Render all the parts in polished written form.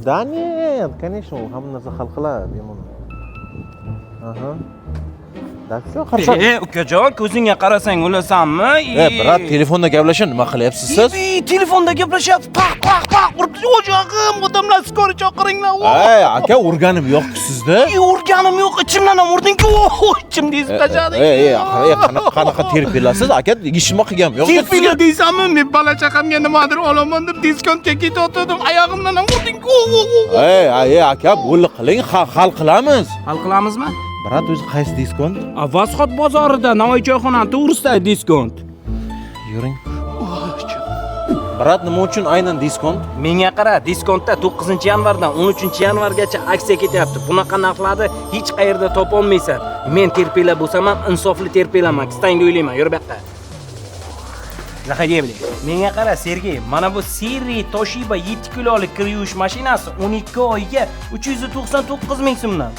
Да нет, конечно, u hamma narsa hal qiladi bemalol. Aha. Да всё, хорошо. Ukajon, ko'zingga qarasang o'lasanmi? Brat, telefonda gaplashib nima qilyapsiz siz? Telefonda gaplashyapti. Paq urib, o'jog'im, odamlar skori chaqiringlar. Aka, urganim yo'q-ku sizda. Urganim yo'q, ichimdan ham urding-ku. Ichimda ezib tashlading. Qanaqa terpilasiz? Aka, ishimni qilganim yo'q. Terpila deysanmi? Men bola chaqamga nimadir olaman deb diskontga ketayotgandim. Oyog'imdan ham urding-ku. Aka, bo'ldi qiling, hal qilamiz. Hal qilamizmi? Brat, o'zi qaysi diskont? Vasxot bozorida Navoiy choyxonasi to'g'risidagi diskont. Yuring. Brat, nima uchun aynan diskont? Menga qara, diskontda 9-yanvardan 13-yanvargacha aksiya ketyapti. Bunaqa narxlarni hech qayerda topa olmaysan. Men terpila bo'lsam ham insofli terpilaman. Istangni o'ylayman. Yur bu yoqqa. Zaxodiy. Menga qara, Sergey, mana bu Siri Toshiba 7 kilolik kir yuvish mashinasi 12 oyga 399 ming so'mdan.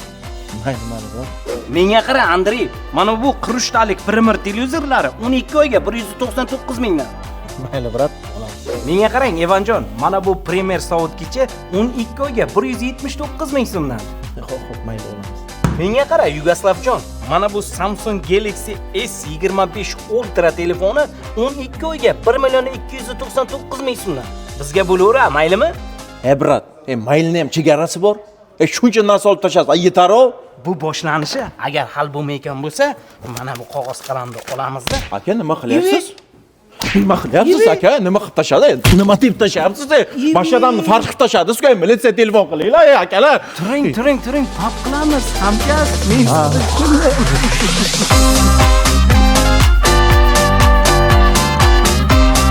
Mayli, brat. Menga qara, Andrey, mana bu qirushtalik primer televizorlari 12 oyga 199 mingdan. Mayli, brat. Menga qarang, Evanjon, mana bu Premier soatkichi 12 oyga 179 ming so'mdan. Xo'p, mayli olamiz. Menga qara, Yugoslavjon, mana bu Samsung Galaxy S25 Ultra telefoni 12 oyga 1 299 ming so'mdan. Bizga bo'laveradi, maylimi? Brat, maylni ham chegarasi bor. Shuncha narsa olib tashasiz, yetar-ku. Bu boshlanishi, agar hal bo'lmayotgan bo'lsa, mana bu qog'oz qalamni olamizda. Aka, nima qilyapsiz? Nima qilyapsiz aka? Nima qilib tashadi? Nima deb tashyapsiz? Boshqa odamni farq qilib tashadi-ku, militsiya telefon qilinglar, akalar. Turing, pap qilamiz, hamkasb. Men